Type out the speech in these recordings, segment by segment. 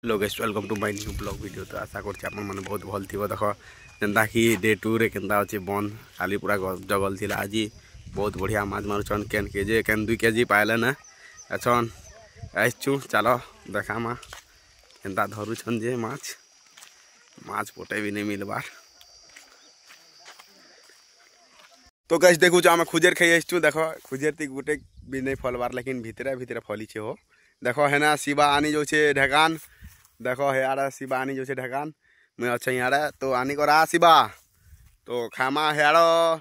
Hello guys, welcome to my new blog video. तो आशा करछि आपन माने बहुत भल थिबो। देख जेंता कि डे 2 रे केंता अछि बंद खाली पूरा जगल थिला। आज बहुत बढ़िया माछ मारुछन केन केजे केन 2 केजी पाइले ना अछन आइछु। चलो देखामा केंता धरुछन जे माछ माछ पोटे भी नहीं मिलबार। तो गाइस देखु जे हम खुजेर खाइ आइछु। देखो खुजेर ती गुटे भी नहीं फलबार, लेकिन भितरे भितरे फली छे हो। देखो हेना शिवा आनी जो छे ढेकान। देखो हेयाड़ा शिवा आनी जो छे ढेकान मैं अच्छा याड़ा तो आनी करा शिवा तो खामा हेयाड़ो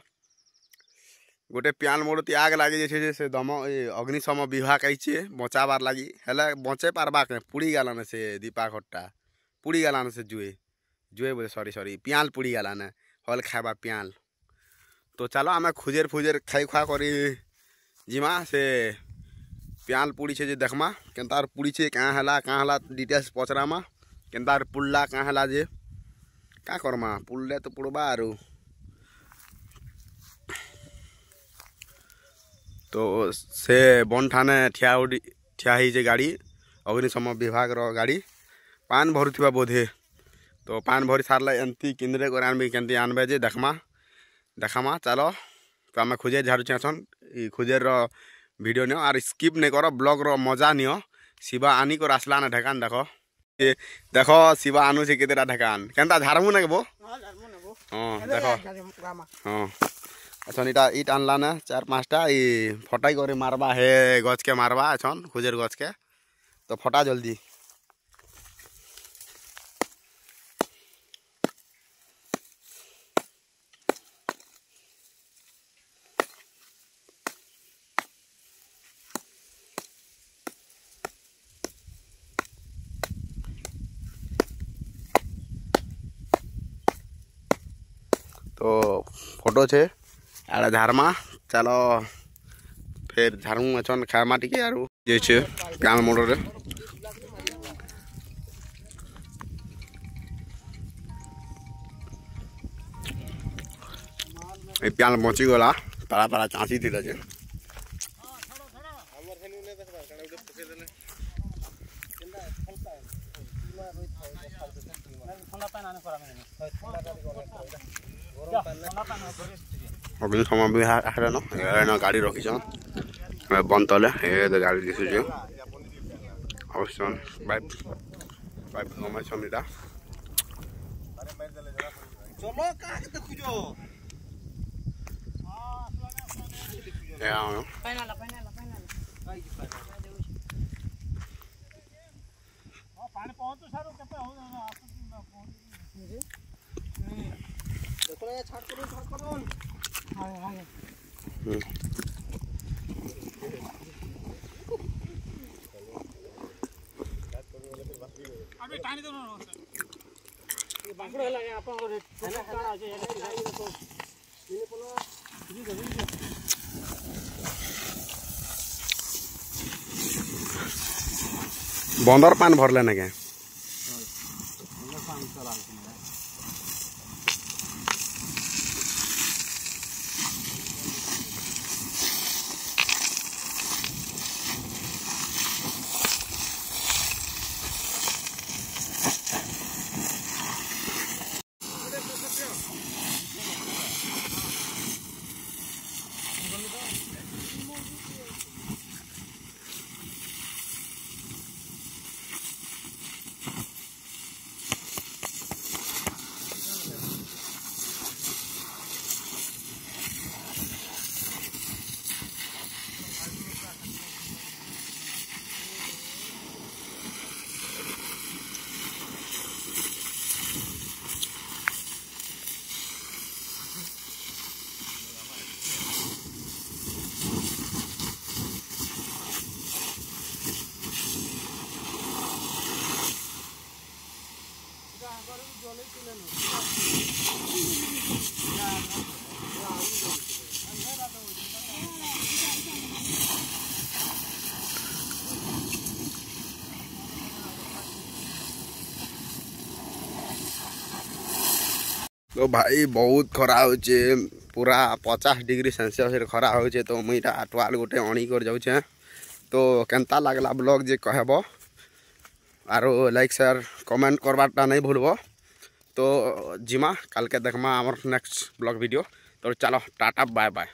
गोटे प्यान मोड़ती आग लगी जे से दम अग्निशम विभाग कही बचाबार लगी हेले बचे पारबा के पुड़ी गलान से दीपा घट्टा पुड़ी गलान से जुए जुए बोले सॉरी पियाल पुड़ी गलान हल खाइबा पियाल। तो चलो आम खुजेर फुजेर खाई खुआ करी जिमा से पियाल पुड़ी छे जे देखमा केंतार पुड़ी छे कहाँ हला डिटेल्स पचरामा केंतार पुल्ला कहाँ हला जे का करमा पुल्ले तो पुड़बा आरु। तो से बन ठाने ठिया ही जे गाड़ी अग्निशम विभाग रो गाड़ी पान भरुथिबा बोधे। तो पान भरी सारला एंती किंद्रे कर आनबे केंती आनबे जे देखामा चलो। तो आम खुजे झाड़ू छन खुजेर रो वीडियो नियो और स्किप नहीं करो ब्लॉग रो मजा नियो। शिवा आनी को आसला ना ढेकान देखो शिवा आनु से केतेटा ढेकान केनता झारमु ना बो हां देखो हां अच्छा इटा ईट आनला ना 4-5टा ई फटाई करे मारबा हे गछ के मारबा छन खुजेर गछ के तो फटा जल्दी। तो फोटो छे आड़ा झारमा चलो फिर झारमु अचन खामा टिके आरु जे छे प्याल मोड़ रे ए प्याल बची गला तारा तारा चाची थिला जे अग्निशम विभाग आखिर न गाड़ी रखी बंद तले हे गाड़ी दिशुचे अवश्य पाइप पाइप कमाइछन इटा चलो का देखुजो फाइनल पानी पहुंचो सारो केते हो देखो ना छाड़ करो हां अबे टानी दो ना ये बांकड़ो हला आपन को है काड़ा আছে तो इने पलो बंदर पान भरले ना के तो भाई बहुत खरा हो पूरा 50 डिग्री सेल्सियस खरा हो तो मुझे टाल गोटे अणी कर जाऊे। तो केंता लगला ब्लॉग जे कहब आरो लाइक शेयर कमेंट करवाटा नहीं भूलब। तो जिमा काल के देखमा आमर नेक्स्ट ब्लॉग वीडियो। तो चलो टाटा बाय बाय।